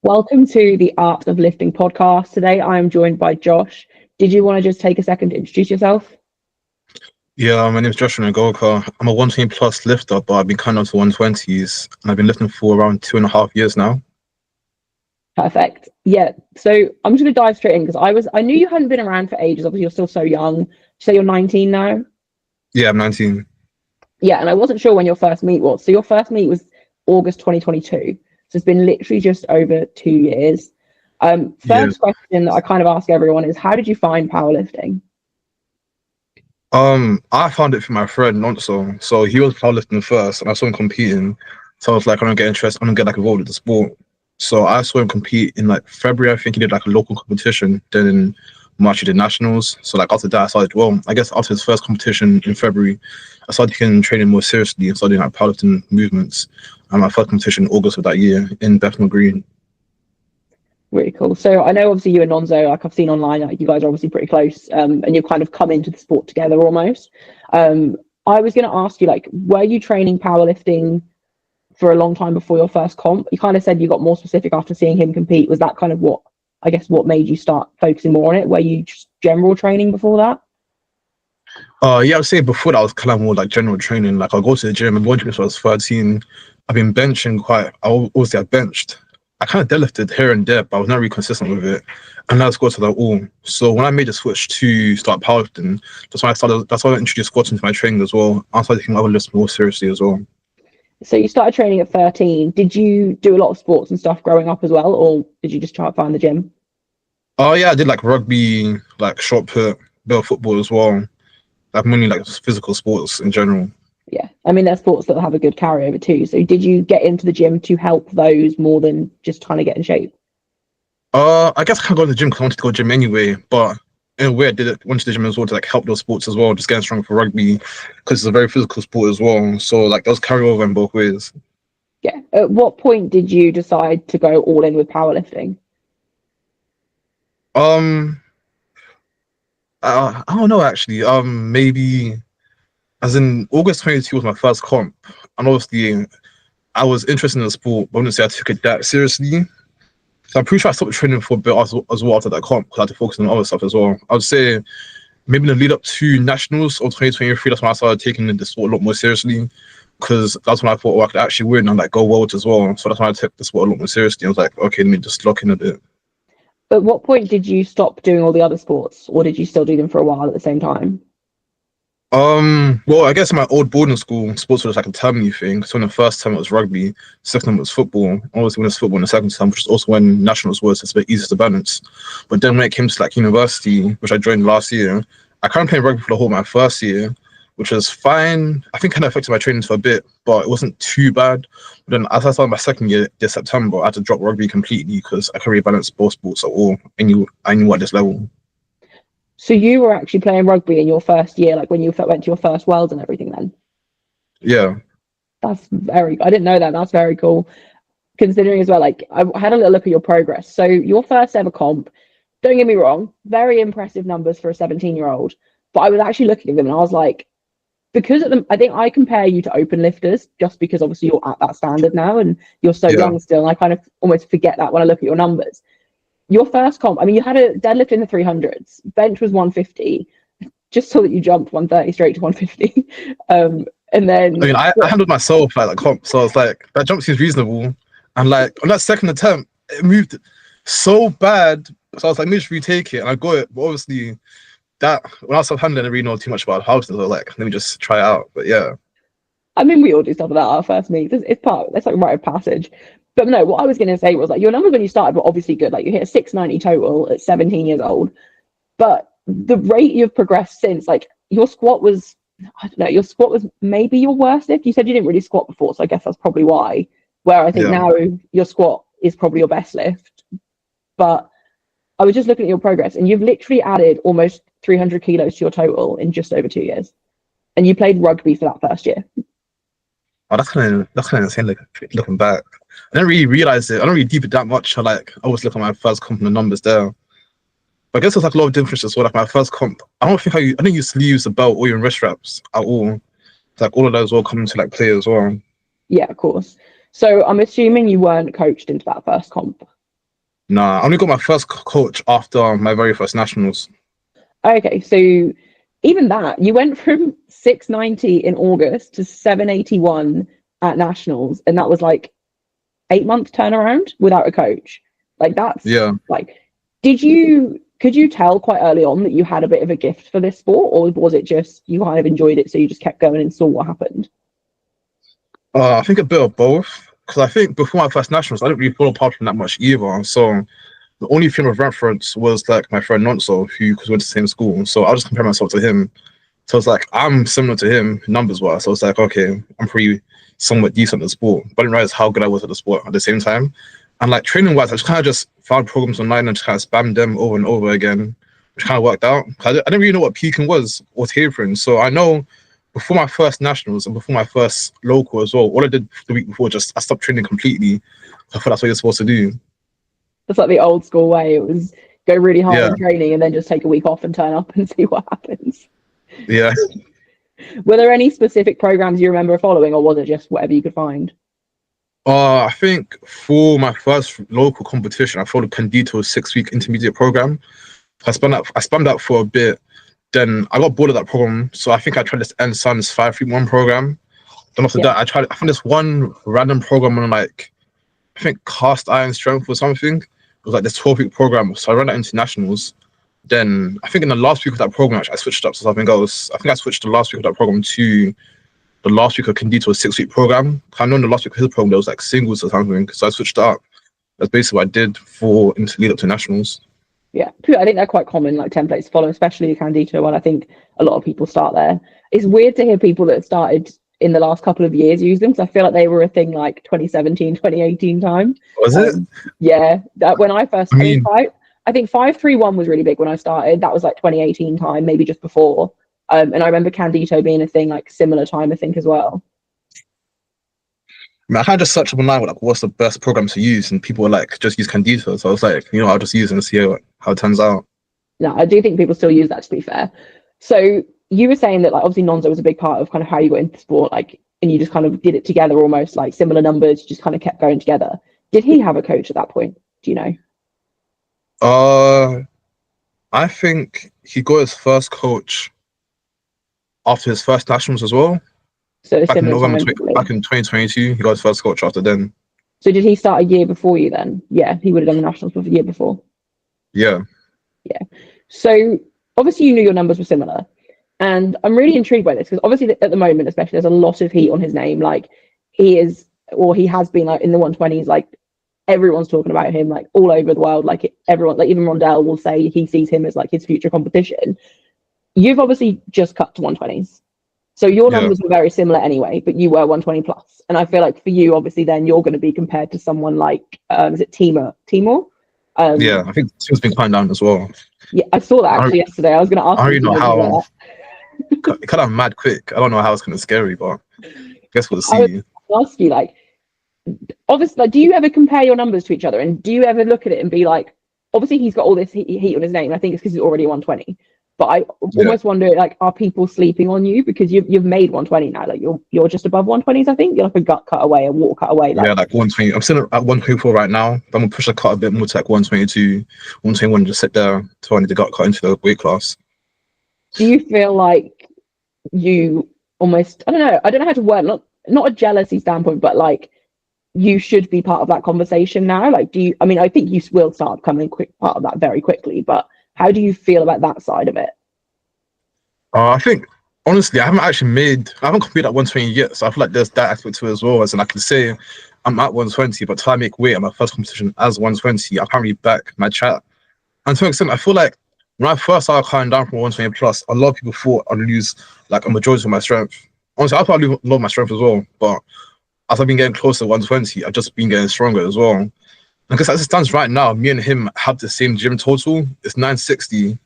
Welcome to the Art of Lifting podcast. Today I am joined by Josh. Did you want to just take a second to introduce yourself? Yeah, my name is Joshua Ngoka. I'm a 120 plus lifter, but I've been kind of to 120's and I've been lifting for around 2.5 years now. Perfect. Yeah. So I'm just going to dive straight in because I knew you hadn't been around for ages. Obviously, you're still so young. So you're 19 now. Yeah, I'm 19. Yeah, and I wasn't sure when your first meet was. So your first meet was August 2022. So it's been literally just over 2 years. Yeah. First question that I kind of ask everyone is, how did you find powerlifting? I found it through my friend Nonso. So he was powerlifting first, and I saw him competing. So I was like, I'm gonna get interested. I'm gonna get like involved with the sport. So I saw him compete in like February. I think he did like a local competition. Then in March he did nationals. So like after that, I started. Well, I guess after his first competition in February, I started taking training more seriously and started doing like powerlifting movements. And my first competition in August of that year in Bethnal Green. Really cool. So I know obviously you and Nonzo, like I've seen online, like you guys are obviously pretty close, and you've kind of come into the sport together almost. I was going to ask you, like, were you training powerlifting for a long time before your first comp? You kind of said you got more specific after seeing him compete. Was that kind of what, I guess, what made you start focusing more on it? Were you just general training before that? Yeah, I would say before that I was kind of more like general training. Like I'll go to the gym. I've been going to the gym since I was 13. I've been benching quite. I benched. I kind of deadlifted here and there, but I was not really consistent with it. And that's got to that all. So when I made the switch to start powerlifting, that's when I started. That's why I introduced squats into my training as well. I started taking other lifts more seriously as well. So you started training at 13. Did you do a lot of sports and stuff growing up as well, or did you just try to find the gym? Oh yeah, I did like rugby, like shot put, bit of football as well. Like mainly like physical sports in general. Yeah, I mean, there's sports that have a good carryover too. So did you get into the gym to help those more than just trying to get in shape? I guess I can't go to the gym because I wanted to go to the gym anyway, but in a way I did it went to the gym as well to like help those sports as well, just getting stronger for rugby because it's a very physical sport as well. So like those carry over in both ways. Yeah. At what point did you decide to go all in with powerlifting? Um I don't know actually. Maybe as in August 22 was my first comp, and obviously I was interested in the sport, but I wouldn't say I took it that seriously. So I'm pretty sure I stopped training for a bit as well after that comp because I had to focus on other stuff as well. I would say maybe in the lead up to nationals of 2023, that's when I started taking the sport a lot more seriously because that's when I thought, oh, I could actually win and like go world as well. So that's when I took the sport a lot more seriously. I was like, okay, let me just lock in a bit. At what point did you stop doing all the other sports, or did you still do them for a while at the same time? Well, I guess in my old boarding school, sports was like a term thing. So in the first term it was rugby, second term it was football. Obviously when it's football in the second term, which is also when nationals was, it's a bit easier to balance. But then when it came to like university, which I joined last year, I kind of played rugby for the whole of my first year, which was fine. I think kind of affected my training for a bit, but it wasn't too bad. But then as I started my second year this September, I had to drop rugby completely because I couldn't really balance both sports at all. I knew at this level. So you were actually playing rugby in your first year, like when you went to your first worlds and everything then? Yeah. I didn't know that. That's very cool. Considering as well, like I had a little look at your progress. So your first ever comp, don't get me wrong, very impressive numbers for a 17-year-old. But I was actually looking at them and I was like, because of them, I think I compare you to open lifters just because obviously you're at that standard now and you're so Yeah. young still. And I kind of almost forget that when I look at your numbers. Your first comp, I mean, you had a deadlift in the 300s, bench was 150, just so that you jumped 130 straight to 150. And then I mean, I handled myself like comp, so I was like, that jump seems reasonable. And like on that second attempt, it moved so bad. So I was like, maybe just retake it, and I got it. But obviously, that when I was handling, I didn't really know too much about how to. So like, let me just try it out. But yeah, I mean, we all do stuff like that at our first meets. It's that's like rite of passage. But no, what I was going to say was like your numbers when you started were obviously good. Like you hit a 690 total at 17 years old. But the rate you've progressed since, like your squat was, I don't know, your squat was maybe your worst lift. You said you didn't really squat before, so I guess that's probably why. Where I think yeah. now your squat is probably your best lift. But I was just looking at your progress, and you've literally added almost 300 kilos to your total in just over 2 years. And you played rugby for that first year. Oh, that's kind of insane. Like looking back, I didn't really realize it. I don't really deep it that much. I always look at my first comp and the numbers there. But I guess there's like a lot of difference as well. Like my first comp, I didn't use sleeves, the belt, or even wrist straps at all. Like all of those all come into like play as well. Yeah, of course. So I'm assuming you weren't coached into that first comp. Nah, I only got my first coach after my very first nationals. Okay, so even that, you went from 690 in August to 781 at nationals, and that was like 8 month turnaround without a coach. Like that's Yeah. like, could you tell quite early on that you had a bit of a gift for this sport, or was it just you kind of enjoyed it, so you just kept going and saw what happened? I think a bit of both. Because I think before my first nationals, I didn't really follow Parkland that much either. So the only frame of reference was like my friend Nonso, who because we went to the same school. So I'll just compare myself to him. So it's like I'm similar to him numbers wise. So it's like, okay, I'm pretty somewhat decent at the sport. But I didn't realize how good I was at the sport at the same time. And like training wise, I just kind of just found programs online and just kind of spammed them over and over again, which kind of worked out. I didn't really know what peaking was or tapering. So I know before my first nationals and before my first local as well, all I did the week before, just I stopped training completely. I thought that's what you're supposed to do. It's like the old school way. It was go really hard Yeah, in training and then just take a week off and turn up and see what happens. yeah. Were there any specific programs you remember following, or was it just whatever you could find? I think for my first local competition, I followed Candito's 6 week intermediate program. I spun that for a bit. Then I got bored of that program, so I think I tried this Sun's 531 program. Then after Yeah, that, I found this one random program on like I think cast iron strength or something. It was like this 12 week program. So I ran that into nationals. Then I think in the last week of that program, actually, I switched up to something else. I think I switched the last week of that program to the last week of Candito's 6 week program. I know in the last week of his program there was like singles or something, so I switched it up. That's basically what I did for into lead up to nationals. yeah. I think they're quite common, like templates to follow, especially the Candito one. I think a lot of people start there. It's weird to hear people that started in the last couple of years use them, because I feel like they were a thing like 2017, 2018 time. Was it? Yeah, that when I first, I mean, I think 531 was really big when I started. That was like 2018 time, maybe just before. And I remember Candito being a thing like similar time, I think, as well. I kind of just searched up online like what's the best program to use, and people were like just use Candito. So I was like, I'll just use it and see how it turns out. No, I do think people still use that, to be fair. So you were saying that like obviously Nonzo was a big part of kind of how you got into sport, like, and you just kind of did it together, almost like similar numbers, just kind of kept going together. Did he have a coach at that point? Do you know? Uh, I think he got his first coach after his first nationals as well. So a Back in similar November, time, probably. back in 2022, he got his first coach after then. So did he start a year before you then? Yeah, he would have done the nationals for the year before. Yeah, Yeah. So obviously you knew your numbers were similar. And I'm really intrigued by this because obviously at the moment, especially, there's a lot of heat on his name. Like he is, or he has been like in the 120s, like everyone's talking about him, like all over the world. Like everyone, like even Rondell will say he sees him as like his future competition. You've obviously just cut to 120s. So your yeah, numbers were very similar anyway, but you were 120 plus. And I feel like for you, obviously, then you're going to be compared to someone like, is it Timur? Timur? yeah. I think he's been climbed down as well. Yeah, I saw that I don't, actually yesterday. I was going to I ask don't you really if you know know anything how. about It kind of mad quick. I don't know how it's kind of scary, but I guess we'll that. I was see. going to ask you, like, obviously, like, do you ever compare your numbers to each other? And do you ever look at it and be like, obviously, he's got all this heat on his name. I think it's because he's already 120. But I Yeah, almost wonder, like, are people sleeping on you because you've made 120 now? Like, you're just above 120s. I think you're like a gut cut away, a water cut away. yeah, Like, like 120. I'm still at 124 right now, but I'm gonna push the cut a bit more to like 122, 121, just sit there till I need to get cut into the weight class. do you feel like you almost? I don't know how to word, not a jealousy standpoint, but like you should be part of that conversation now. Like, do you? I mean, I think you will start becoming a quick part of that very quickly. But how do you feel about that side of it? I think honestly, I haven't competed at 120 yet, so I feel like there's that aspect to it as well. As in, I can say I'm at 120, but till I make weight at my first competition as 120, I can't really back my chat. And to an extent, I feel like when I first started climbing down from 120 plus, a lot of people thought I'd lose like a majority of my strength. Honestly, I probably love my strength as well, but as I've been getting closer to 120, I've just been getting stronger as well. Because as it stands right now, me and him have the same gym total. It's 960.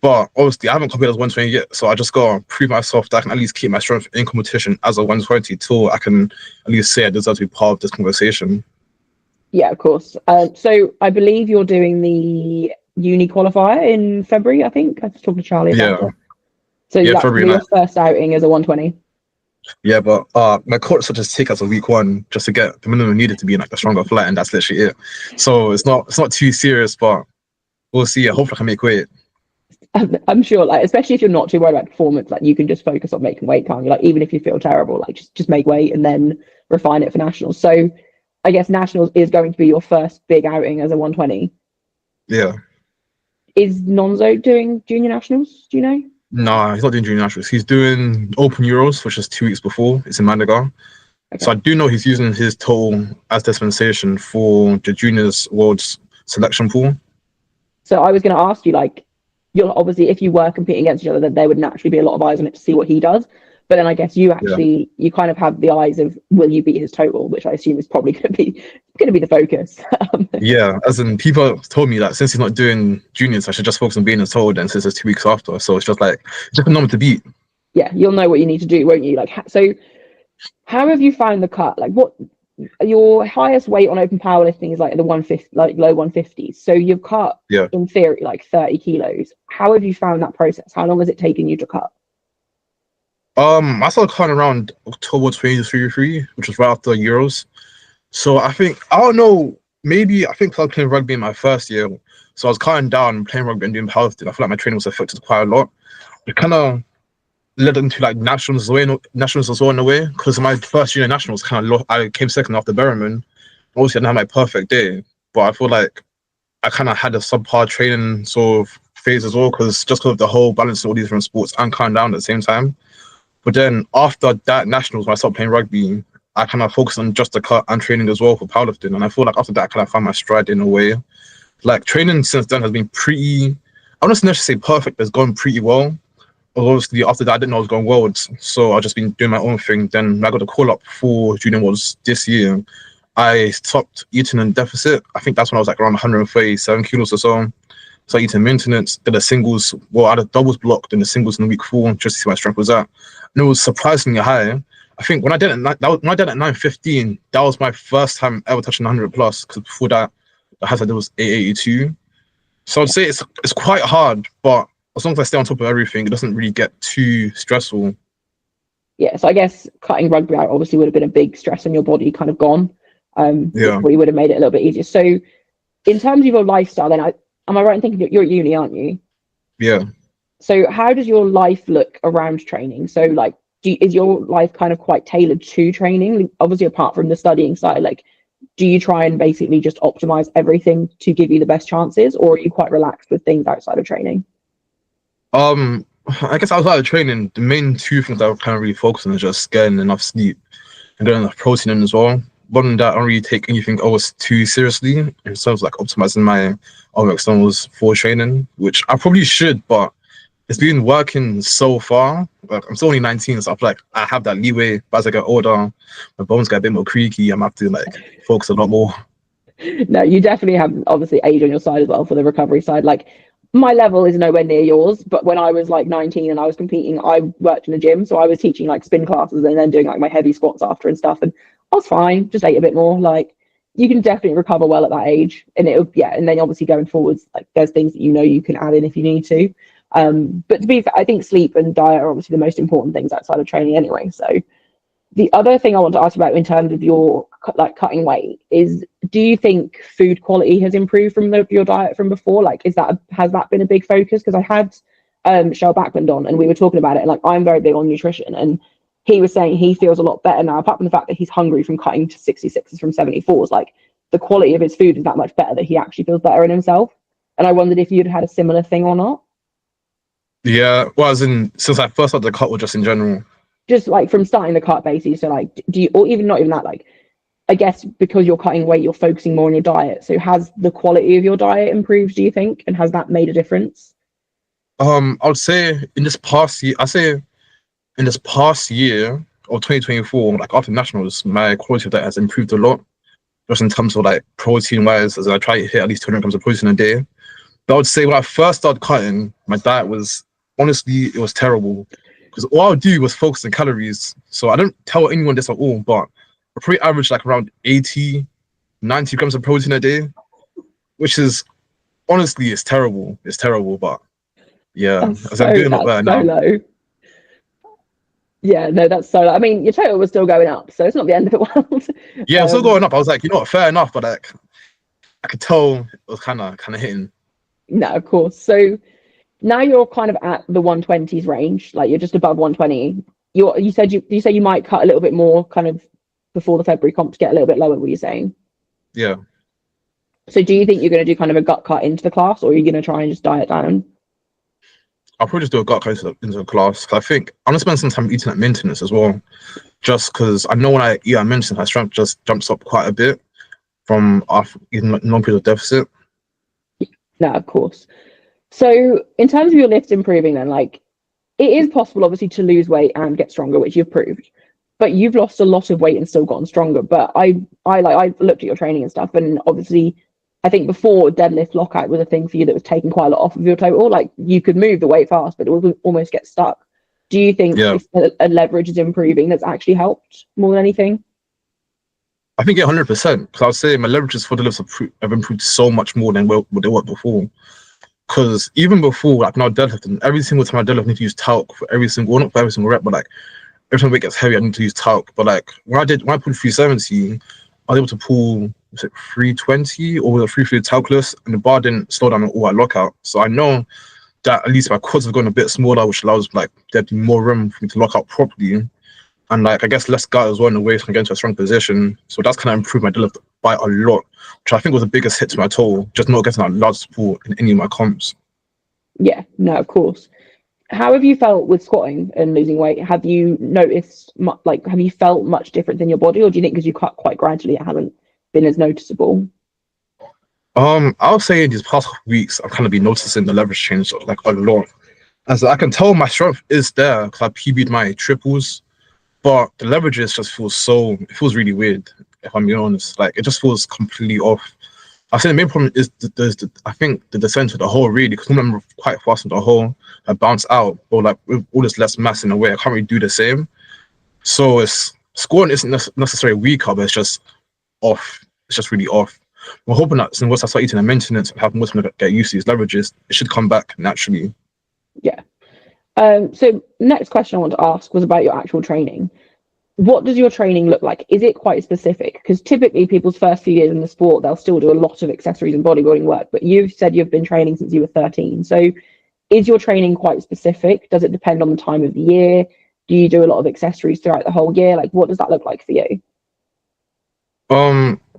But obviously, I haven't competed as 120 yet, so I just gotta prove myself that I can at least keep my strength in competition as a 120 till I can at least say I deserve to be part of this conversation. Yeah, of course. So I believe you're doing the uni qualifier in February. I think I was talking to Charlie about Yeah, it. So yeah, that's February gonna be 9th. your first outing as a 120. Yeah, but my coach such as take us a week one just to get the minimum needed to be in like the stronger flight, and that's literally it. So it's not too serious, but we'll see. I hope I can make weight. I'm sure, like, especially if you're not too worried about performance, like you can just focus on making weight, can't you? Like, even if you feel terrible, like just make weight and then refine it for nationals. So I guess nationals is going to be your first big outing as a 120. Yeah. Is Nonzo doing junior nationals? Do you know? Nah, he's not doing junior nationals. He's doing Open Euros, which is 2 weeks before. It's in Malaga. So I Okay. do know he's using his total as dispensation for the juniors world's selection pool. So I was going to ask you, like, you'll obviously, if you were competing against each other, then there would naturally be a lot of eyes on it to see what he does. But then I guess you Yeah. actually, you kind of have the eyes of will you beat his total, which I assume is probably going to be the focus. Yeah, as in people told me that since he's not doing juniors, I should just focus on being a total then since it's 2 weeks after. So it's just like it's just a number to beat. Yeah, you'll know what you need to do, won't you? Like, so how have you found the cut? Like, what your highest weight on open powerlifting is like the 150, like low 150s. So you've cut Yeah. in theory like 30 kilos. How have you found that process? How long has it taken you to cut? I started cutting around October 2023, which was right after Euros. So I think I don't know, maybe I think I was playing rugby in my first year. So I was cutting down, playing rugby and doing powerlifting. I feel like my training was affected quite a lot. It kind of led into like nationals as well in a way, because my first junior nationals kind of I came second after Berriman. Obviously, I didn't have my perfect day, but I feel like I kind of had a subpar training sort of phase as well, because of the whole balance of all these different sports and calm down at the same time. But then after that nationals, when I started playing rugby, I kind of focused on just the cut and training as well for powerlifting. And I feel like after that, I kind of found my stride in a way. Like training since then has been pretty, I don't necessarily say perfect, but it's gone pretty well. Obviously, after that, I didn't know I was going worlds, so I've just been doing my own thing. Then I got a call up for junior worlds this year. I stopped eating in deficit. I think that's when I was like around 137 kilos or so. So I eating maintenance, did a singles, well, I had a doubles block, then the singles in the week 4, just to see my strength was at. And it was surprisingly high. I think when I did it, when I did it at 9:15, that was my first time ever touching 100 plus. Because before that, the highest I did was 882. So I'd say it's quite hard, but as long as I stay on top of everything, it doesn't really get too stressful. Yeah, so I guess cutting rugby out obviously would have been a big stress on your body, kind of gone, which Yeah, probably would have made it a little bit easier. So in terms of your lifestyle, then am I right in thinking that you're at uni, aren't you? yeah. So how does your life look around training? So like, is your life kind of quite tailored to training? Obviously, apart from the studying side, like, do you try and basically just optimize everything to give you the best chances, or are you quite relaxed with things outside of training? Um, I guess outside of training, the main two things I kind of really focus on is just getting enough sleep and getting enough protein in as well. Other than that, I don't really take anything else too seriously in terms of like optimizing my other externals for training, which I probably should, but it's been working so far. Like I'm still only 19, so I feel like I have that leeway. But as I get older, my bones get a bit more creaky. I'm have to like focus a lot more. No, you definitely have obviously age on your side as well for the recovery side. Like my level is nowhere near yours, but when I was like 19 and I was competing, I worked in a gym, so I was teaching like spin classes and then doing like my heavy squats after and stuff, and I was fine. Just ate a bit more. Like you can definitely recover well at that age, and it'll yeah. And then obviously going forwards, like there's things that you know you can add in if you need to. But to be fair, I think sleep and diet are obviously the most important things outside of training anyway. So the other thing I want to ask about in terms of your like cutting weight is, do you think food quality has improved from your diet from before? Like, has that been a big focus? Because I had Shell Backland on, and we were talking about it. And like, I'm very big on nutrition, and he was saying he feels a lot better now, apart from the fact that he's hungry from cutting to 66s from 74s. Like, the quality of his food is that much better that he actually feels better in himself. And I wondered if you'd had a similar thing or not. Yeah, well, as in since I first started the cut, or just in general. Just like from starting the cut basis. So like, do you, or even not even that, like I guess because you're cutting weight, you're focusing more on your diet. So has the quality of your diet improved, do you think? And has that made a difference? I would say in this past year, in this past year of 2024, like after nationals, my quality of diet has improved a lot. Just in terms of like protein wise, as I try to hit at least 200 grams of protein a day. But I would say when I first started cutting, my diet was honestly it was terrible because all I would do was focus on calories. So I don't tell anyone this at all, but I probably average like around 80, 90 grams of protein a day, which is honestly it's terrible. It's terrible, but yeah, That's as I'm doing a lot that's better so now. low. Yeah, no, that's so. I mean, your total was still going up, so it's not the end of the world. Yeah, it was still going up. I was like, you know what, fair enough, but like I could tell it was kind of hitting. No, of course. So now you're kind of at the 120s range, like you're just above 120. You said you say you might cut a little bit more kind of before the February comp to get a little bit lower, were you saying? Yeah. So do you think you're going to do kind of a gut cut into the class, or are you going to try and just diet down? I'll probably just do a gut cut into a class. 'Cause I think I'm gonna spend some time eating at maintenance as well. Just because I know when I eat at maintenance, my strength just jumps up quite a bit from after eating like long periods of deficit. No, of course. So in terms of your lift improving, then like it is possible, obviously, to lose weight and get stronger, which you've proved. But you've lost a lot of weight and still gotten stronger. But I looked at your training and stuff, and obviously, I think before deadlift lockout was a thing for you that was taking quite a lot off of your total. Like you could move the weight fast, but it would almost get stuck. Do you think Yeah, if a leverage is improving, that's actually helped more than anything? I think 100%. Because I would say my leverages for the lifts have improved so much more than what they were before. Because even before, like now deadlifting, every single time I deadlift, I need to use talc for every single, well, not for every single rep, but like every time the weight gets heavy, I need to use talc. But like when I pulled 370, I was able to pull, was it 320 or was it 350 talcless, and the bar didn't slow down at all at lockout. So I know that at least my quads have gone a bit smaller, which allows like there'd be more room for me to lock out properly. And like I guess less gut as well in the way so I can get into a strong position. So that's kind of improved my deadlift by a lot, which I think was the biggest hit to my total, just not getting that large support in any of my comps. Yeah, no, of course. How have you felt with squatting and losing weight? Have you noticed like have you felt much difference in your body, or do you think because you cut quite gradually, it hasn't been as noticeable? I'll say in these past couple weeks, I've kind of been noticing the leverage change like a lot. As I can tell, my strength is there because I PB'd my triples, but the leverages just it feels really weird. If I'm being honest, like it just feels completely off. I think the main problem is I think the descent to the hole really, because I'm quite fast in the hole, I bounce out, or like with all this less mass in a way, I can't really do the same. So it's scoring isn't necessarily weaker, but it's just off. It's just really off. We're hoping that once I start eating the maintenance and have more time to get used to these leverages, it should come back naturally. Yeah. So next question I want to ask was about your actual training. What does your training look like? Is it quite specific? Because typically people's first few years in the sport, they'll still do a lot of accessories and bodybuilding work, but you've said you've been training since you were 13. So is your training quite specific? Does it depend on the time of the year? Do you do a lot of accessories throughout the whole year? Like what does that look like for you?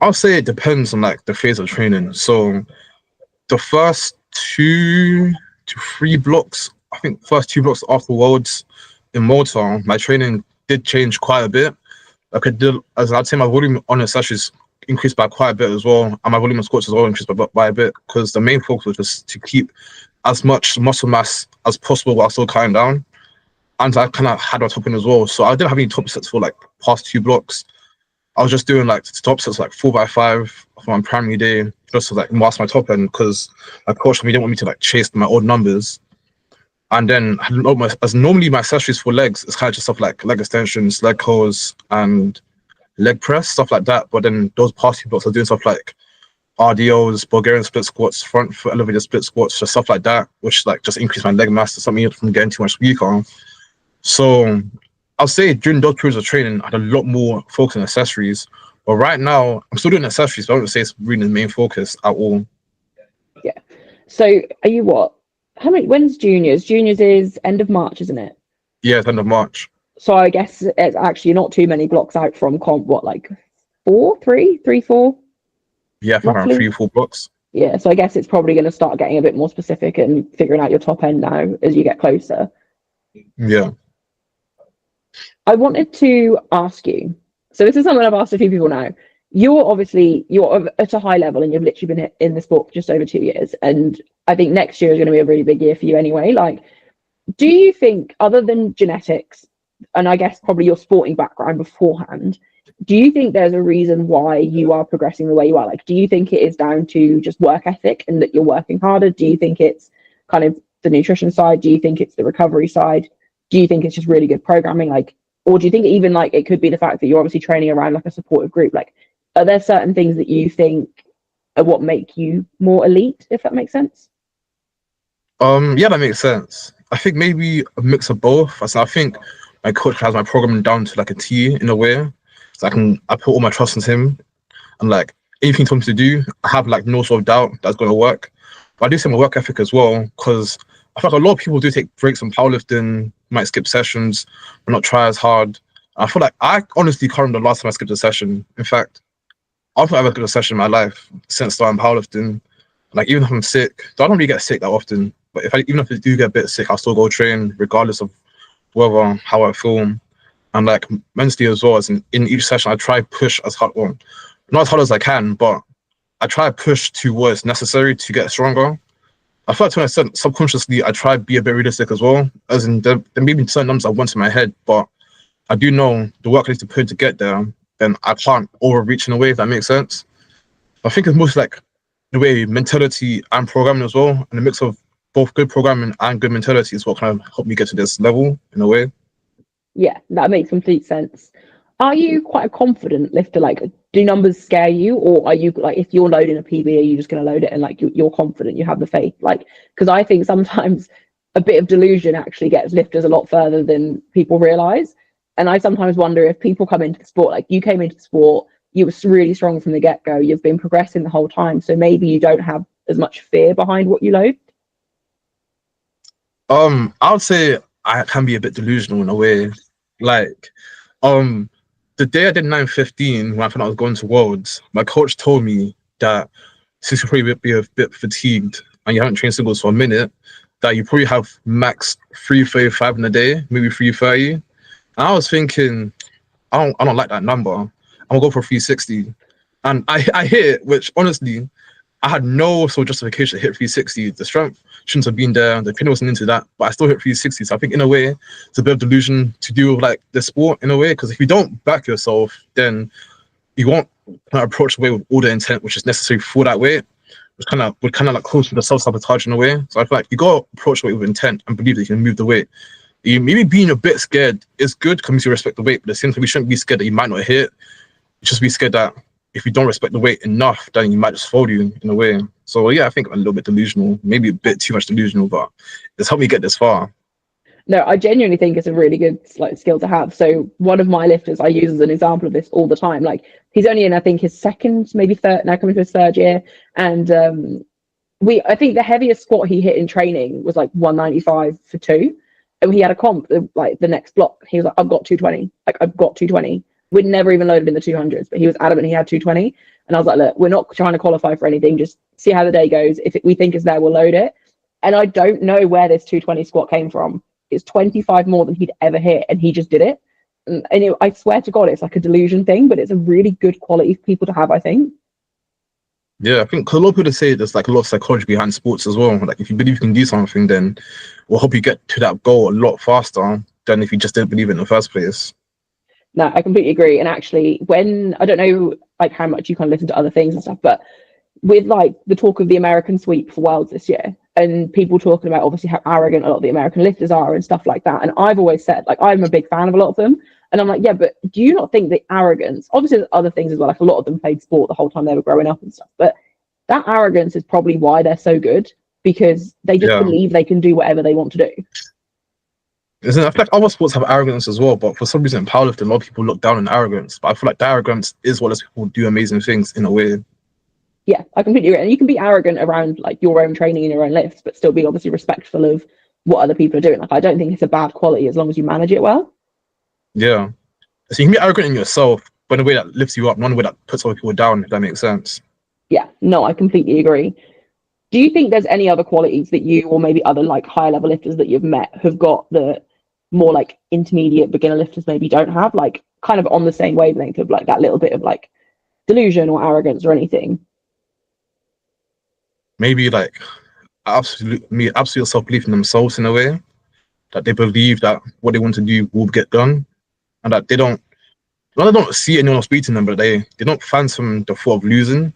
I'll say it depends on like the phase of training. So the first 2 to 3 blocks, I think first 2 blocks after Worlds in Malta, my training did change quite a bit. Like as I'd say, my volume on accessories increased by quite a bit as well, and my volume on squats as well increased by a bit, because the main focus was just to keep as much muscle mass as possible while still cutting down. And I kind of had my top in as well, so I didn't have any top sets for like past 2 blocks. I was just doing like top sets like 4x5 for my primary day, just to like mask my top end, because my coach didn't want me to like chase my odd numbers. And then as normally my accessories for legs, it's kind of just stuff like leg extensions, leg curls, and leg press, stuff like that. But then those past 2 blocks are doing stuff like RDOs, Bulgarian split squats, front foot elevated split squats, just stuff like that, which like just increase my leg mass to something from getting too much weaker. So I'll say during those periods of training, I had a lot more focus on accessories. But right now, I'm still doing accessories, but I wouldn't say it's really the main focus at all. Yeah. So are you what? How many? When's juniors? Juniors is end of March, isn't it? Yeah, it's end of March. So I guess it's actually not too many blocks out from comp. What, like four, three, four, Yeah, I think around roughly? 3 or 4 blocks. Yeah. So I guess it's probably going to start getting a bit more specific and figuring out your top end now as you get closer. Yeah. I wanted to ask you. So this is something I've asked a few people now. You're at a high level and you've literally been in the sport for just over 2 years. And I think next year is going to be a really big year for you anyway. Like, do you think, other than genetics, and I guess probably your sporting background beforehand, do you think there's a reason why you are progressing the way you are? Like, do you think it is down to just work ethic and that you're working harder? Do you think it's kind of the nutrition side? Do you think it's the recovery side? Do you think it's just really good programming? Like, or do you think even like it could be the fact that you're obviously training around like a supportive group? Like, are there certain things that you think are what make you more elite, if that makes sense? Yeah, that makes sense. I think maybe a mix of both. I think my coach has my programming down to like a T in a way. So I put all my trust in him, and like anything he told me to do, I have like no sort of doubt that's gonna work. But I do say my work ethic as well, because I feel like a lot of people do take breaks from powerlifting, might skip sessions, or not try as hard. I feel like I honestly can't remember the last time I skipped a session. In fact, I don't think I've ever skipped a session in my life since starting powerlifting. Like even if I'm sick, so I don't really get sick that often. But even if I do get a bit sick, I'll still go train regardless of whether how I feel. And like mentally as well, as in each session, I try push as hard, well, not as hard as I can, but I try to push to what's necessary to get stronger. I feel like to an extent, subconsciously, I try to be a bit realistic as well. As in, there may be certain numbers I want in my head, but I do know the work I need to put in to get there, then I can't overreach in a way, if that makes sense. I think it's mostly like the way mentality and programming as well, and a mix of both good programming and good mentality is what kind of helped me get to this level in a way. Yeah, that makes complete sense. Are you quite a confident lifter? Like, do numbers scare you, or are you like, if you're loading a PB, are you just going to load it and like you're confident, you have the faith? Like, because I think sometimes a bit of delusion actually gets lifters a lot further than people realize. And I sometimes wonder if people come into the sport, like you came into the sport, you were really strong from the get go, you've been progressing the whole time, so maybe you don't have as much fear behind what you load. I would say I can be a bit delusional in a way. Like, the day I did 9:15 when I found out I was going to Worlds, my coach told me that since you probably be a bit fatigued and you haven't trained singles for a minute, that you probably have max 3:35 in a day, maybe 3:30. And I was thinking, I don't like that number. I'm gonna go for 360. And I hit it, which honestly, I had no sort of justification to hit 360. The strength shouldn't have been there. The opinion wasn't into that, but I still hit 360. So I think in a way, it's a bit of delusion to do with like the sport in a way, because if you don't back yourself, then you won't kind of approach the way with all the intent which is necessary for that weight, which would kind of like close to the self-sabotage in a way. So I feel like you gotta approach the weight with intent and believe that you can move the weight. You maybe being a bit scared is good because you respect the weight, but at the same time, we shouldn't be scared that you might not hit. Just be scared that if you don't respect the weight enough, then you might just fold you in a way. So yeah, I think I'm a little bit delusional, maybe a bit too much delusional, but it's helped me get this far. No, I genuinely think it's a really good like skill to have. So one of my lifters I use as an example of this all the time. Like he's only in I think his second, maybe third, now coming to his third year, and I think the heaviest squat he hit in training was like 195 for two, and he had a comp like the next block. He was like, I've got 220, like I've got 220. We'd never even loaded in the 200s, but he was adamant he had 220. And I was like, look, we're not trying to qualify for anything. Just see how the day goes. If we think it's there, we'll load it. And I don't know where this 220 squat came from. It's 25 more than he'd ever hit, and he just did it. And I swear to God, it's like a delusion thing, but it's a really good quality for people to have, I think. Yeah, I think 'cause a lot of people say there's like a lot of psychology behind sports as well. Like if you believe you can do something, then it will help you get to that goal a lot faster than if you just didn't believe it in the first place. No, I completely agree. And actually, when I don't know like how much you kind of listen to other things and stuff, but with like the talk of the American sweep for Worlds this year, and people talking about obviously how arrogant a lot of the American lifters are and stuff like that. And I've always said, like, I'm a big fan of a lot of them. And I'm like, yeah, but do you not think the arrogance, obviously there's other things as well, like a lot of them played sport the whole time they were growing up and stuff, but that arrogance is probably why they're so good, because they just believe they can do whatever they want to do. Isn't I feel like other sports have arrogance as well, but for some reason in powerlifting, a lot of people look down on arrogance. But I feel like the arrogance is what lets people do amazing things in a way. Yeah, I completely agree. And you can be arrogant around like your own training and your own lifts, but still be obviously respectful of what other people are doing. Like I don't think it's a bad quality as long as you manage it well. Yeah. So you can be arrogant in yourself, but in a way that lifts you up, not in a way that puts other people down, if that makes sense. Yeah, no, I completely agree. Do you think there's any other qualities that you or maybe other like higher level lifters that you've met have got that more like intermediate beginner lifters maybe don't have, like kind of on the same wavelength of like that little bit of like delusion or arrogance or anything? Maybe like absolute self-belief in themselves in a way that they believe that what they want to do will get done, and that they don't see anyone else beating them, but they don't fathom the thought of losing,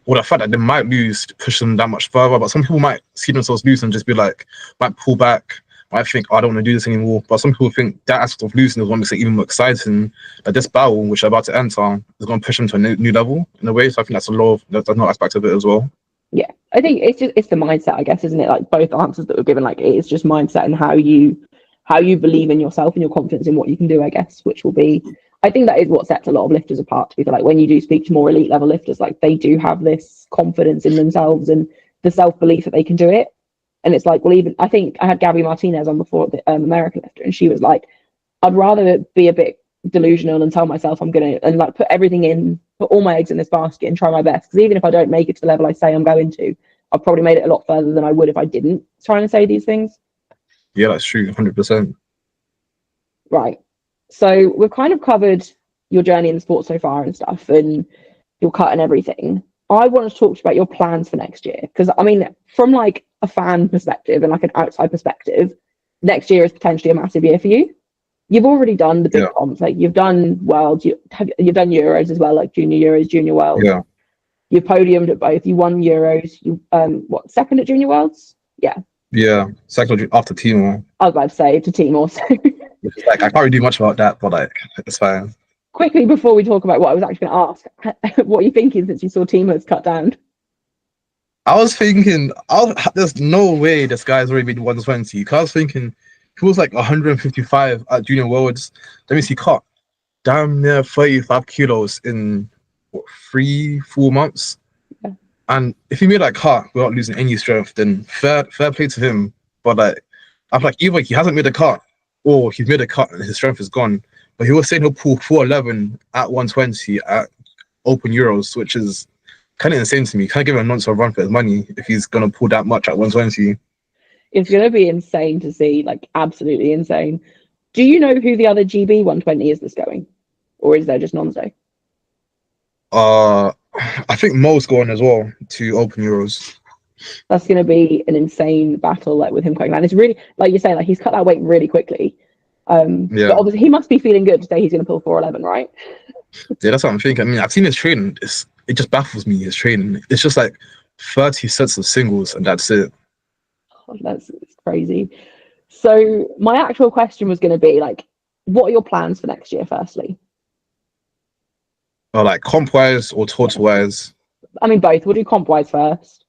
or the fact that they might lose to push them that much further. But some people might see themselves lose and just be like, might pull back, might think, oh, I don't want to do this anymore. But some people think that aspect of losing is what makes it even more exciting. That this battle, which they're about to enter, is going to push them to a new level in a way. So I think that's that's another aspect of it as well. Yeah, I think it's the mindset, I guess, isn't it? Like both answers that were given, like it is just mindset and how you how you believe in yourself and your confidence in what you can do, I guess, which will be, I think that is what sets a lot of lifters apart. To be like, when you do speak to more elite level lifters, like they do have this confidence in themselves and the self belief that they can do it. And it's like, well, even I think I had Gabby Martinez on before, the American lifter, and she was like, I'd rather be a bit delusional and tell myself I'm gonna, and like put everything in, put all my eggs in this basket and try my best. Because even if I don't make it to the level I say I'm going to, I've probably made it a lot further than I would if I didn't try and say these things. Yeah, that's true, 100%. Right. So we've kind of covered your journey in the sport so far and stuff, and your cut and everything. I want to talk about your plans for next year, because I mean, from like a fan perspective and like an outside perspective, next year is potentially a massive year for you. You've already done the big comps, like you've done Worlds, you've done Euros as well, like Junior Euros, Junior Worlds. Yeah. You podiumed at both. You won Euros. You second at Junior Worlds? Yeah. Yeah, second after Timor. I was about to say to Timor. So like I can't really do much about that, but like it's fine. Quickly before we talk about what I was actually going to ask, what are you thinking since you saw Timor's cut down? I was thinking, there's no way this guy's already been 120. Because I was thinking he was like 155 at Junior Worlds. Let me see, cut damn near 35 kilos in what, 3-4 months. Yeah. And if he made that cut without losing any strength, then fair play to him. But like, I'm like, either he hasn't made a cut or he's made a cut and his strength is gone. But he was saying he'll pull 411 at 120 at Open Euros, which is kind of insane to me. Can't give him a nonce of run for his money if he's gonna pull that much at 120. It's gonna be insane to see, like absolutely insane. Do you know who the other GB 120 is that's going, or is there just Nonzo? I think Mo's going as well to Open Euros. That's gonna be an insane battle, like with him coming down. It's really, like you say, like he's cut that weight really quickly. Yeah. But obviously he must be feeling good to say he's gonna pull 411, right? Yeah, that's what I'm thinking. I mean, I've seen his training. It just baffles me, his training. It's just like 30 sets of singles and that's it. Oh, it's crazy. So my actual question was going to be like, what are your plans for next year, firstly? Or like comp-wise or total-wise? I mean, both. We'll do comp-wise first.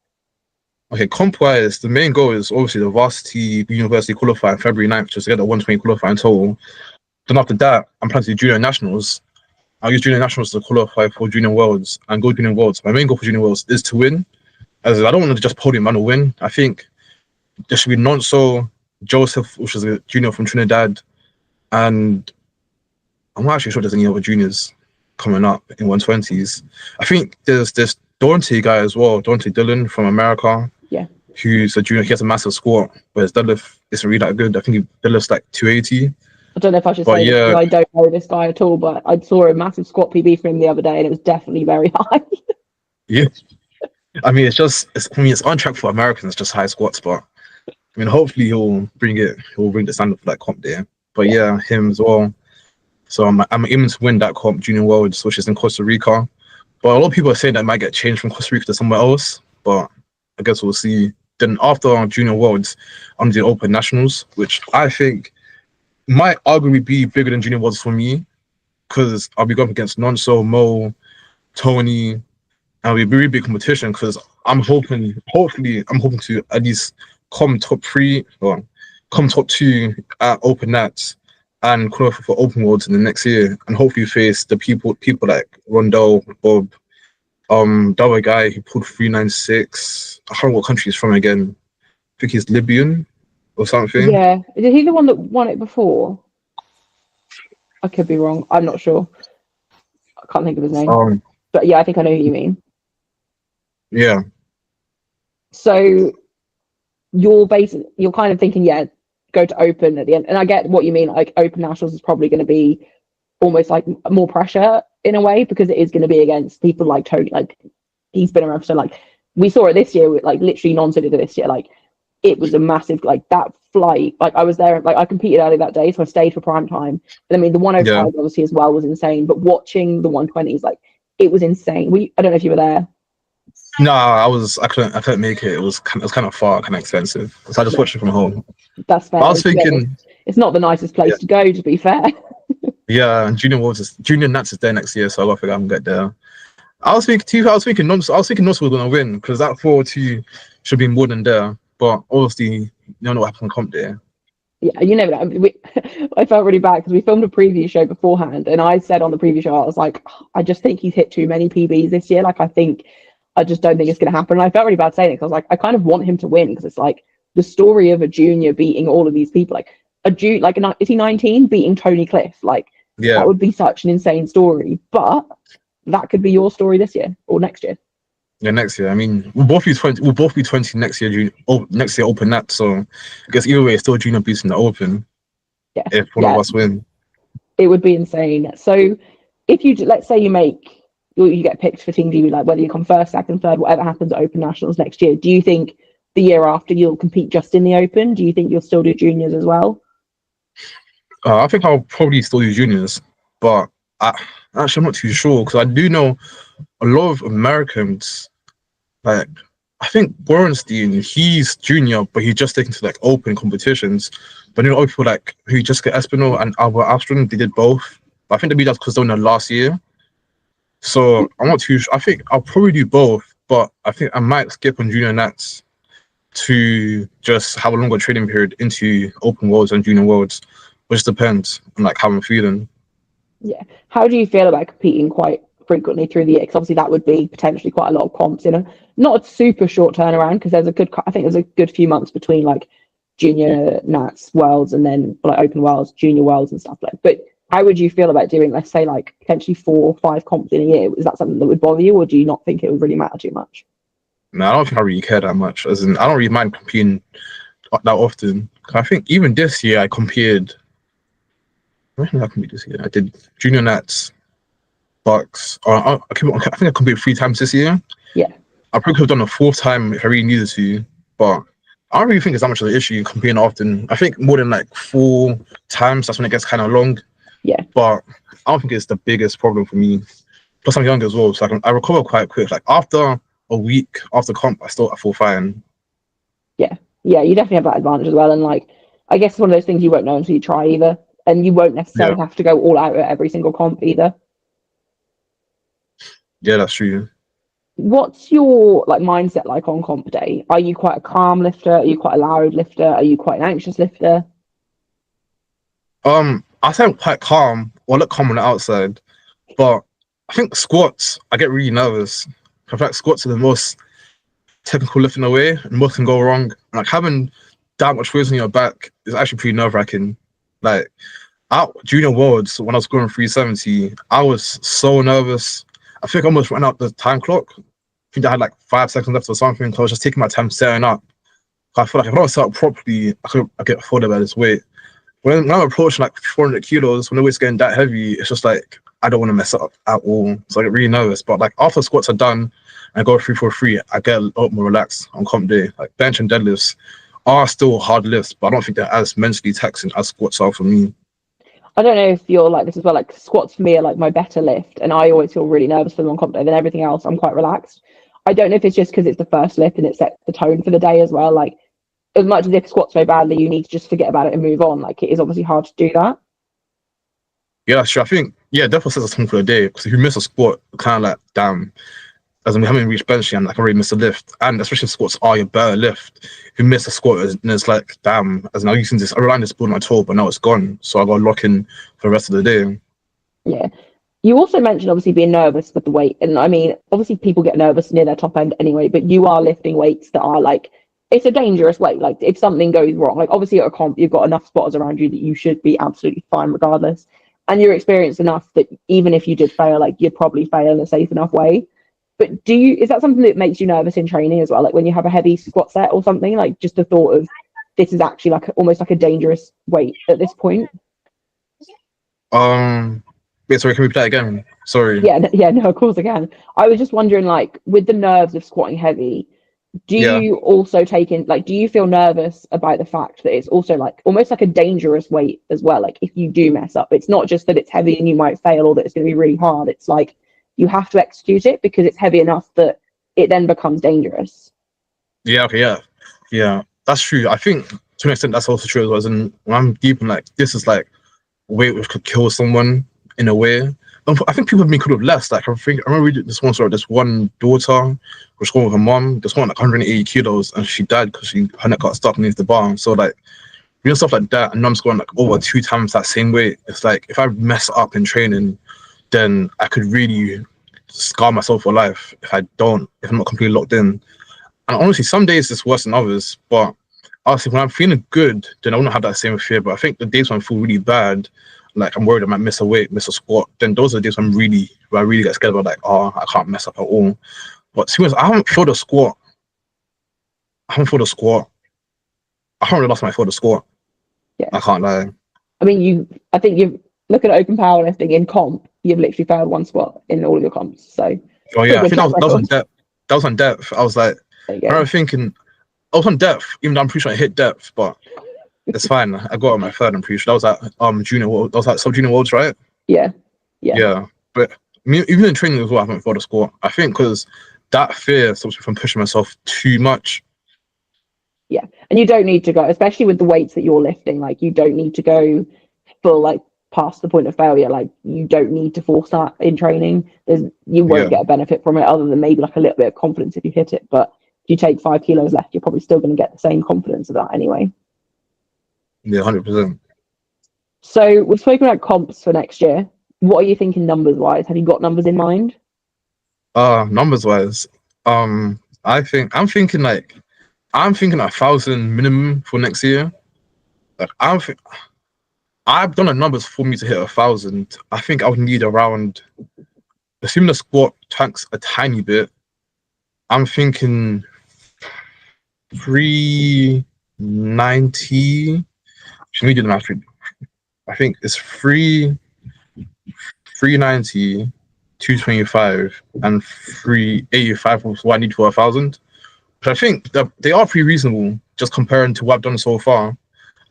Okay, comp-wise, the main goal is obviously the varsity university qualifying February 9th, just to get the 120 qualifying total. Then after that, I'm planning to do junior nationals. I'll use junior nationals to qualify for junior worlds and go junior worlds. My main goal for junior worlds is to win. As I don't want to just podium and win. I think there should be Nonso, Joseph, which is a junior from Trinidad, and I'm not actually sure there's any other juniors coming up in 120s. I think there's this Dante guy as well, Dante Dillon from America. Yeah. Who's a junior. He has a massive squat, but his deadlift isn't really that good. I think he deadlifts like 280. I don't know if I should say this, because I don't know this guy at all, but I saw a massive squat PB for him the other day, and it was definitely very high. Yeah. I mean, it's on track for Americans, just high squats, but I mean, hopefully he'll bring the standard for that comp there. But yeah, him as well. So I'm aiming to win that comp, Junior Worlds, which is in Costa Rica. But a lot of people are saying that might get changed from Costa Rica to somewhere else, but I guess we'll see. Then after Junior Worlds, I'm doing Open Nationals, which I think might arguably be bigger than Junior Worlds for me, because I'll be going against Nonso, Mo, Tony, and it'll be a really big competition, because hopefully I'm hoping to at least come top 3 or come top 2 at Open Nats and qualify for Open Worlds in the next year, and hopefully face the people like Rondell, Bob, the other guy who pulled 396. I can't remember what country he's from again. I think he's Libyan or something. Yeah. Is he the one that won it before? I could be wrong. I'm not sure. I can't think of his name. But yeah, I think I know who you mean. Yeah. So you're kind of thinking, yeah, go to Open at the end. And I get what you mean. Like Open Nationals is probably going to be almost like more pressure in a way, because it is going to be against people like Tony. Like he's been around for so, like we saw it this year with like literally Nonso did it this year. Like it was a massive, like that flight. Like I was there, like I competed early that day, so I stayed for prime time. And I mean the 105 obviously as well was insane, but watching the 120s, like it was insane. I don't know if you were there. No, I couldn't make it. It was kind of far, kind of expensive. So I just watched it from home. That's fair. But I was thinking it's not the nicest place to go, to be fair. Yeah, and Junior Nats is there next year, so I gotta figure I can get there. I was thinking Nonso was gonna win, because that 4-2 should be more than there. But obviously, you don't know what happened in comp there. Yeah, you never know. I felt really bad because we filmed a preview show beforehand, and I said on the preview show, I was like, I just think he's hit too many PBs this year. Like, I just don't think it's going to happen. And I felt really bad saying it because I was like, I kind of want him to win because it's like the story of a junior beating all of these people. Like is he 19 beating Tony Cliff? Like, that Yeah, would be such an insane story. But that could be your story this year or next year. yeah, next year. I mean, we'll both be 20. We'll both be 20 next year. Next year Open Nat. So I guess either way, it's still junior beating the Open Yeah, if one of yeah, us win. it would be insane. So if let's say you get picked for Team GB, like whether you come first, second, third, whatever happens at Open Nationals next year, do you think the year after you'll compete just in the Open? Do you think you'll still do juniors as well? I think I'll probably still do juniors, but I'm not too sure because I do know a lot of Americans. Like, I think Borenstein, he's junior, but he's just taken to like open competitions. But you know, other people like who just get Espinal and Albert Armstrong, they did both. But I think maybe that's because they were in the last year. So I'm not too sure. I think I'll probably do both, but I think I might skip on junior nats to just have a longer training period into open worlds and junior worlds, which depends on like how I'm feeling. Yeah. How do you feel about competing quite frequently through the year? Because obviously that would be potentially quite a lot of comps, not a super short turnaround because I think there's a good few months between like junior nats worlds and then like open worlds, junior worlds and stuff like. But how would you feel about doing, let's say, like potentially 4 or 5 comps in a year? Is that something that would bother you, or do you not think it would really matter too much? No, I don't think I really care that much. As in, I don't really mind competing that often. I think even this year I competed. When did I compete this year? I did junior nats, bucks. I think I competed 3 times this year. Yeah. I probably could have done a 4th time if I really needed to, but I don't really think it's that much of an issue competing often. I think more than like 4 times, that's when it gets kind of long. Yeah. But I don't think it's the biggest problem for me. Plus, I'm young as well, so I recover quite quick. Like after a week after comp, I feel fine. Yeah. Yeah, you definitely have that advantage as well. And like, I guess it's one of those things you won't know until you try either. And you won't necessarily have to go all out at every single comp either. Yeah, that's true. What's your like mindset like on comp day? Are you quite a calm lifter? Are you quite a loud lifter? Are you quite an anxious lifter? I sound quite calm, or look calm on the outside, but I think squats, I get really nervous. In fact, squats are the most technical lift in a way, and most can go wrong. Like having that much weight on your back is actually pretty nerve-wracking. Like out junior worlds, when I was scoring 370, I was so nervous. I think I almost ran out the time clock. I think I had like 5 seconds left or something. So I was just taking my time setting up. I feel like if I don't set up properly, I get folded by this weight. When I'm approaching like 400 kilos, when the weight's getting that heavy, it's just like I don't want to mess up at all. So I get really nervous. But like after squats are done and I go 3-4-3, I get a lot more relaxed on comp day. Like bench and deadlifts are still hard lifts, but I don't think they're as mentally taxing as squats are for me. I don't know if you're like this as well. Like squats for me are like my better lift, and I always feel really nervous for them on comp day. Then everything else, I'm quite relaxed. I don't know if it's just because it's the first lift and it sets the tone for the day as well. Like as much as if squats go badly, you need to just forget about it and move on. Like it is obviously hard to do that. Yeah, sure. I think, yeah, definitely sets a tone for the day. Because if you miss a squat, kind of like, damn, as in we haven't reached bench yet, and like, I already missed a lift. And especially if squats are your better lift. If you miss a squat, and it's like, damn, as in I'm using this, I rely on this build on my toe, but now it's gone. So I got to lock in for the rest of the day. Yeah. You also mentioned obviously being nervous with the weight. And I mean, obviously people get nervous near their top end anyway, but you are lifting weights that are like, it's a dangerous weight. Like if something goes wrong, like obviously at a comp, you've got enough spotters around you that you should be absolutely fine regardless. And you're experienced enough that even if you did fail, like you'd probably fail in a safe enough way. But is that something that makes you nervous in training as well? Like when you have a heavy squat set or something, like just the thought of this is actually like almost like a dangerous weight at this point? Wait, sorry, can we play that again? Sorry. Yeah, no, of course I can. I was just wondering, like, with the nerves of squatting heavy, do you also do you feel nervous about the fact that it's also like almost like a dangerous weight as well? Like if you do mess up, it's not just that it's heavy and you might fail or that it's going to be really hard. It's like you have to execute it because it's heavy enough that it then becomes dangerous. Yeah, okay, yeah, that's true. I think to an extent that's also true as well. As in, when I'm deep in like, this is like weight which could kill someone in a way. I think people have been could have less. Like I remember reading this one story. This one daughter was going with her mom. This one like 180 kilos, and she died because her neck got stuck underneath the bar. So like doing stuff like that, and I'm scoring like over 2 times that same weight. It's like if I mess up in training, then I could really scar myself for life if I'm not completely locked in. And honestly, some days it's worse than others, but honestly, when I'm feeling good, then I won't have that same fear. But I think the days when I feel really bad, like I'm worried I might miss a weight, miss a squat, then those are the days where I really get scared about, like, oh, I can't mess up at all. But to be honest, I haven't felt a squat. I haven't felt a squat. I haven't really lost my felt a squat. Yeah. I can't lie. I mean, I think you've looking at open powerlifting in comp, you've literally failed one squat in all of your comps. So, Oh yeah, I think that was on record. depth. That was on depth. I was like, There you I go. remember thinking, I was on depth, even though I'm pretty sure I hit depth, but it's fine. I got on my third, I'm pretty sure. That was at junior world. That was at sub-junior worlds, right? Yeah. Yeah. But even in training as well, I haven't felt a squat. I think because that fear stops me from pushing myself too much. Yeah. And you don't need to go, especially with the weights that you're lifting, like you don't need to go full, like past the point of failure. Like you don't need to force that in training. You won't get a benefit from it other than maybe like a little bit of confidence if you hit it. But if you take 5 kilos left, you're probably still going to get the same confidence of that anyway. Yeah, 100%. So we've spoken about comps for next year. What are you thinking numbers wise? Have you got numbers in mind? Numbers wise, I'm thinking 1,000 minimum for next year. Like I've done the numbers for me to hit 1,000. I think I would need around, assuming the squat tanks a tiny bit, I'm thinking 390. Should we do the math? I think it's 390, 225, and 385 was what I need for 1,000. But I think that they are pretty reasonable just comparing to what I've done so far.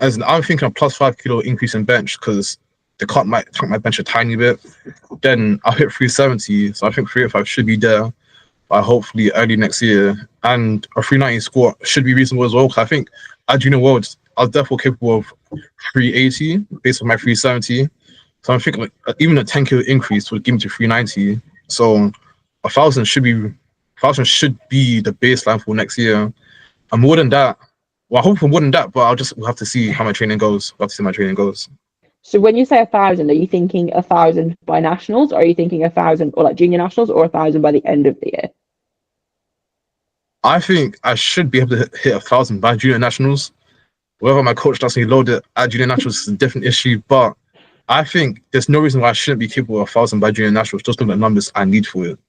As in, I'm thinking a plus 5 kilo increase in bench because they cut my bench a tiny bit. Then I'll hit 370, so I think 385 should be there by hopefully early next year. And a 390 squat should be reasonable as well, because I think at Junior Worlds, I was definitely capable of 380 based on my 370. So I'm thinking like even a 10 kilo increase would give me to 390. So 1,000 should be the baseline for next year. And more than that, well, I hope for more than that, but we'll have to see how my training goes. We'll have to see how my training goes. So when you say 1,000, are you thinking 1,000 by nationals, or are you thinking 1,000 or like junior nationals, or 1,000 by the end of the year? I think I should be able to hit 1,000 by junior nationals. Whether my coach does me load it at junior nationals is a different issue, but I think there's no reason why I shouldn't be capable of 1,000 by junior nationals, just looking at the numbers I need for it.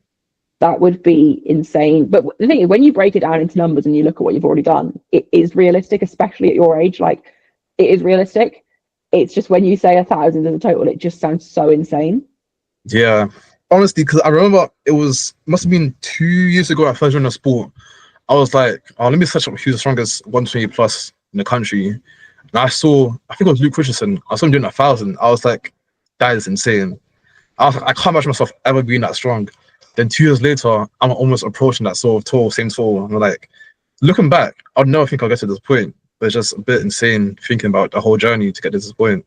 That would be insane. But the thing is, when you break it down into numbers and you look at what you've already done, it is realistic, especially at your age. Like, it is realistic. It's just when you say 1,000 as a total, it just sounds so insane. Yeah, honestly, because I remember must have been 2 years ago I first joined the sport. I was like, oh, let me search up who's the strongest 120 plus in the country. And I think it was Luke Richardson. I saw him doing 1,000. I was like, that is insane. I was like, I can't imagine myself ever being that strong. Then 2 years later, I'm almost approaching that sort of same tall. And I'm like, looking back, I'd never think I'll get to this point. But it's just a bit insane thinking about the whole journey to get to this point.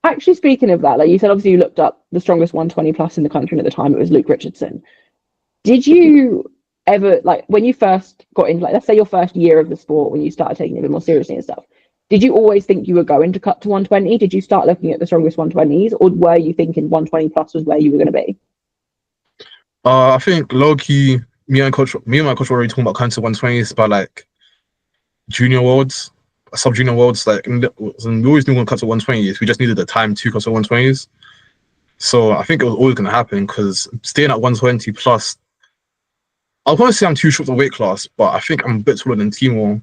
Actually, speaking of that, like you said, obviously you looked up the strongest 120 plus in the country, and at the time it was Luke Richardson. Did you ever, like when you first got into, like, let's say your first year of the sport, when you started taking it a bit more seriously and stuff, did you always think you were going to cut to 120? Did you start looking at the strongest 120s, or were you thinking 120 plus was where you were going to be? I think low key, me and my coach were already talking about cutting to 120s by like junior worlds, sub junior worlds. Like, and we always knew we were going to cut to 120s. We just needed the time to cut to 120s. So I think it was always going to happen because staying at 120 plus, I was going to say I'm too short of weight class, but I think I'm a bit taller than Timor.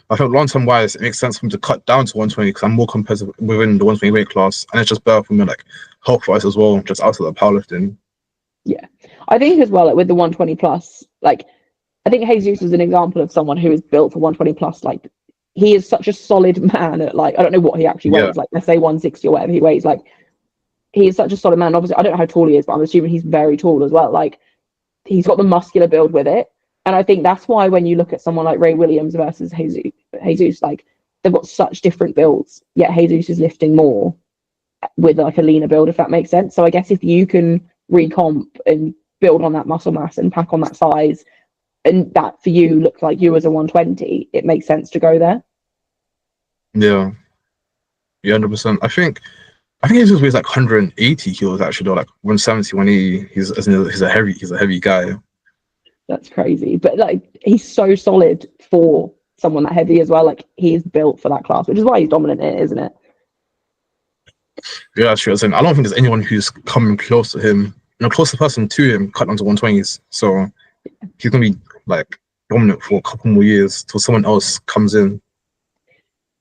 I think long-term wise, it makes sense for me to cut down to 120 because I'm more competitive within the 120 weight class, and it's just better for me, like health-wise as well, just outside of powerlifting. Yeah, I think as well, like, with the 120 plus, like I think Jesus is an example of someone who is built for 120 plus. Like, he is such a solid man at, like, I don't know what he actually weighs, like let's say 160 or whatever he weighs. Like, he is such a solid man. Obviously, I don't know how tall he is, but I'm assuming he's very tall as well. Like, he's got the muscular build with it. And I think that's why when you look at someone like Ray Williams versus Jesus, like, they've got such different builds, yet Jesus is lifting more with like a leaner build, if that makes sense. So I guess if you can recomp and build on that muscle mass and pack on that size, and that for you looks like you as a 120, it makes sense to go there. Yeah, yeah, 100%. I think he just weighs like 180 kilos actually, or like 170, 180. He's a heavy guy. That's crazy. But like he's so solid for someone that heavy as well. Like he is built for that class, which is why he's dominant in it, isn't it? Yeah, that's true. I don't think there's anyone who's coming close to him. Closest person to him cut down to 120s. So he's gonna be like dominant for a couple more years till someone else comes in.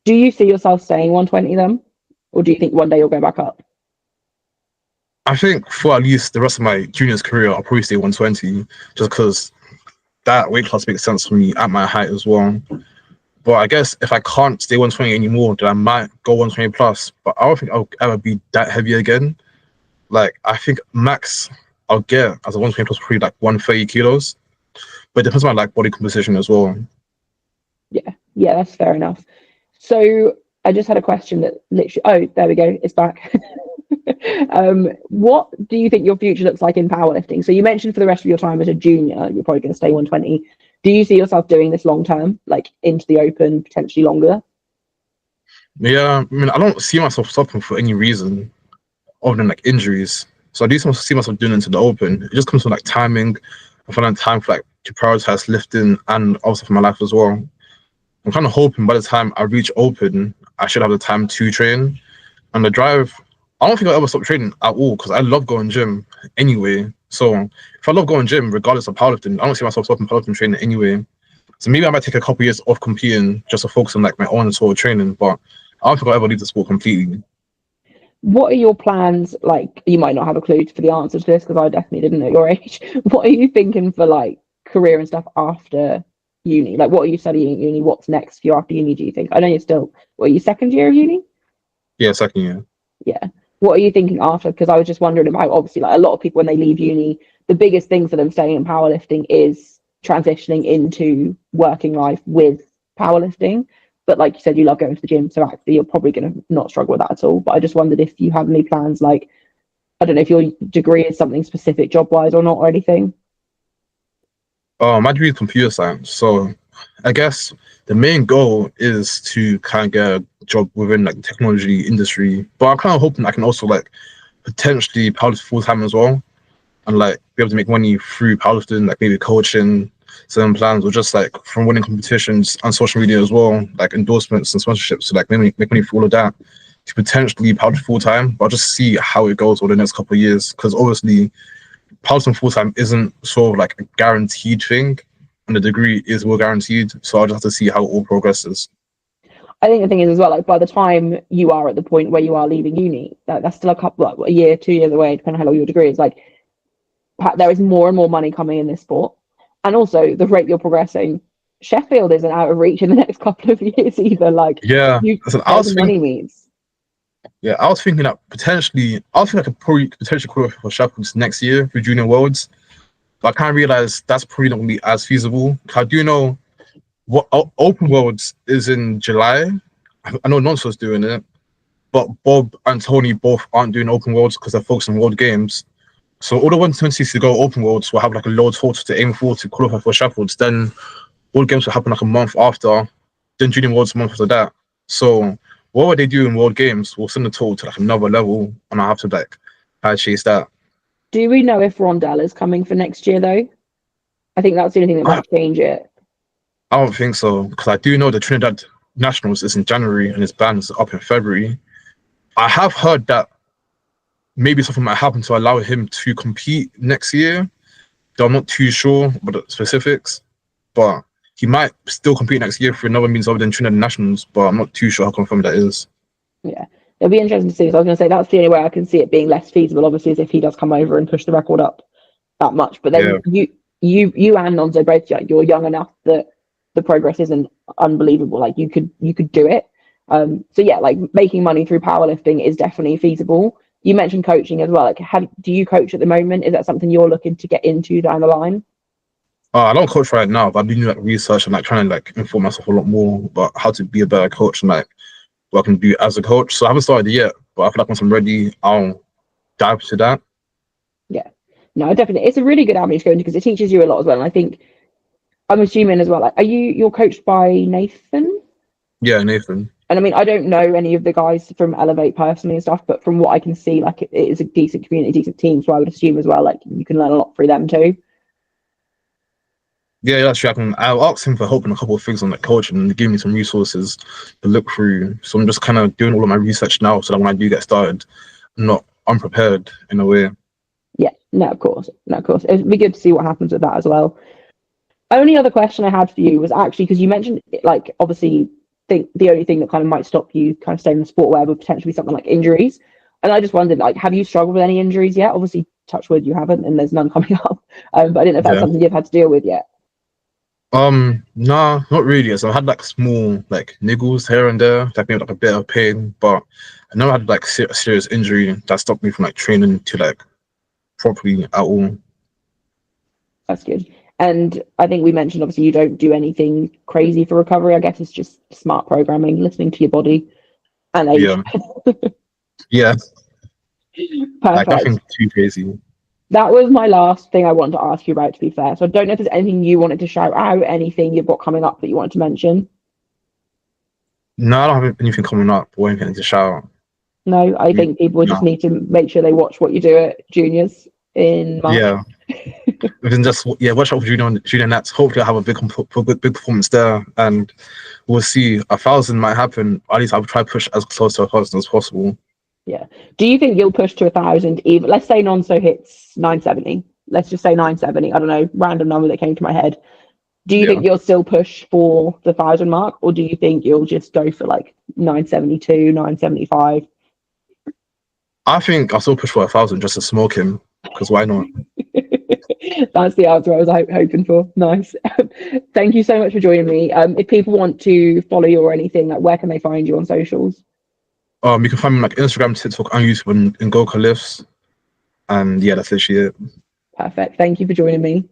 Do you see yourself staying 120 then? Or do you think one day you'll go back up? I think for at least the rest of my juniors career, I'll probably stay 120 just because that weight class makes sense for me at my height as well. But I guess if I can't stay 120 anymore, then I might go 120 plus. But I don't think I'll ever be that heavy again. Like I think max I'll get as a 120 plus probably like 130 kilos. But it depends on like body composition as well. Yeah, that's fair enough. So I just had a question that literally, oh, there we go, it's back. What do you think your future looks like in powerlifting? So you mentioned for the rest of your time as a junior, you're probably going to stay 120. Do you see yourself doing this long term, like into the open, potentially longer? Yeah, I mean I don't see myself stopping for any reason other than like injuries. So I do see myself doing it into the open. It just comes from like timing. I find time for like to prioritize lifting and also for my life as well. I'm kind of hoping by the time I reach open, I should have the time to train. And the drive, I don't think I'll ever stop training at all because I love going gym anyway. So if I love going gym, regardless of powerlifting, I don't see myself stopping powerlifting training anyway. So maybe I might take a couple years off competing just to focus on like my own sort of training. But I don't think I'll ever leave the sport completely. What are your plans? Like, you might not have a clue for the answer to this because I definitely didn't at your age. What are you thinking for like career and stuff after uni? Like, what are you studying at uni? What's next for you after uni, do you think? I know you're still, what are you, second year of uni? Yeah, second year. Yeah. What are you thinking after? Because I was just wondering about obviously like a lot of people when they leave uni, the biggest thing for them staying in powerlifting is transitioning into working life with powerlifting. But like you said, you love going to the gym, so actually you're probably going to not struggle with that at all. But I just wondered if you have any plans, like I don't know if your degree is something specific job wise or not or anything. My degree is computer science, so I guess the main goal is to kind of get a job within like the technology industry. But I'm kind of hoping I can also like potentially powerlift full time as well, and like be able to make money through powerlifting, like maybe coaching, certain plans, or just like from winning competitions on social media as well, like endorsements and sponsorships. So like maybe make money for all of that to potentially powerlift full time. But I'll just see how it goes over the next couple of years because obviously powerlifting full time isn't sort of like a guaranteed thing, and the degree is well guaranteed. So I'll just have to see how it all progresses. I think the thing is as well, like by the time you are at the point where you are leaving uni, that's still a couple, like a year, 2 years away, depending on how long your degree is. Like there is more and more money coming in this sport, and also the rate you're progressing, Sheffield isn't out of reach in the next couple of years either. Like Yeah, you, listen, where the money meets. yeah, I was thinking that potentially, I was thinking I could probably potentially qualify for Sheffield next year for Junior Worlds, but I kind of realized that's probably not going to be as feasible. I do know what Open Worlds is in July. I know Nonso's doing it, but Bob and Tony both aren't doing Open Worlds because they're focused on World Games. So all the 120's to go Open Worlds will have like a low total to aim for to qualify for Sheffields. Then World Games will happen like a month after. Then Junior Worlds a month after that. So what they do in World Games will send the total to like another level, and I have to like try to chase that. Do we know if Rondell is coming for next year though? I think that's the only thing that I, might change it. I don't think so because I do know the Trinidad Nationals is in January and his ban is up in February. I have heard that maybe something might happen to allow him to compete next year. Though I'm not too sure about the specifics, but he might still compete next year for another means other than Trinidad Nationals, but I'm not too sure how confirmed that is. Yeah, it'll be interesting to see. So I was going to say that's the only way I can see it being less feasible. Obviously, is if he does come over and push the record up that much. But Yeah, then you and Nonzo both, you're young enough that the progress isn't unbelievable. Like you could do it. So yeah, like making money through powerlifting is definitely feasible. You mentioned coaching as well. Like, do you coach at the moment? Is that something you're looking to get into down the line? I don't coach right now, but I'm doing like research and like trying to like inform myself a lot more about how to be a better coach and like what I can do as a coach. So I haven't started yet, but I feel like once I'm ready, I'll dive into that. Yeah, no, definitely. It's a really good avenue to go into because it teaches you a lot as well. And I think I'm assuming as well. Like, you're coached by Nathan? Yeah, Nathan. And I mean, I don't know any of the guys from Elevate personally and stuff, but from what I can see, like it is a decent community, decent team. So I would assume as well, like you can learn a lot through them too. Yeah, that's true. I'll ask him for help on a couple of things on the coach and give me some resources to look through. So I'm just kind of doing all of my research now so that when I do get started, I'm not unprepared in a way. Yeah, no, of course. No, of course. It'd be good to see what happens with that as well. Only other question I had for you was actually because you mentioned, like, obviously, think the only thing that kind of might stop you kind of staying in the sport where would potentially be something like injuries. And I just wondered, like, have you struggled with any injuries yet? Obviously, touch wood, you haven't, and there's none coming up. But I didn't know if that's Yeah. something you've had to deal with yet. Nah, not really. So I had like small like niggles here and there, that made like a bit of pain, but I never had like a serious injury that stopped me from like training to like properly at all. That's good. And I think we mentioned, obviously, you don't do anything crazy for recovery. I guess it's just smart programming, listening to your body and age. Yeah, yeah, like Perfect. nothing too crazy. That was my last thing I wanted to ask you about, to be fair. So I don't know if there's anything you wanted to shout out, anything you've got coming up that you wanted to mention. No, I don't have anything coming up or anything to shout. No, I think people just No, need to make sure they watch what you do at juniors in March. yeah. We can just watch out for junior Nats. Hopefully, I'll have a big performance there, and we'll see. 1,000 might happen. At least I'll try to push as close to 1,000 as possible. Yeah. Do you think you'll push to 1,000 even? Let's say Nonso hits 970. Let's just say 970. I don't know, random number that came to my head. Do you Yeah, think you'll still push for the 1,000 mark, or do you think you'll just go for like 972, 975? I think I'll still push for 1,000 just to smoke him. Because why not? That's the answer I was hoping for. Nice. Thank you so much for joining me. If people want to follow you or anything, like where can they find you on socials? You can find me on like Instagram, TikTok, and YouTube and Ngoka lifts. And yeah, that's literally it. Perfect. Thank you for joining me.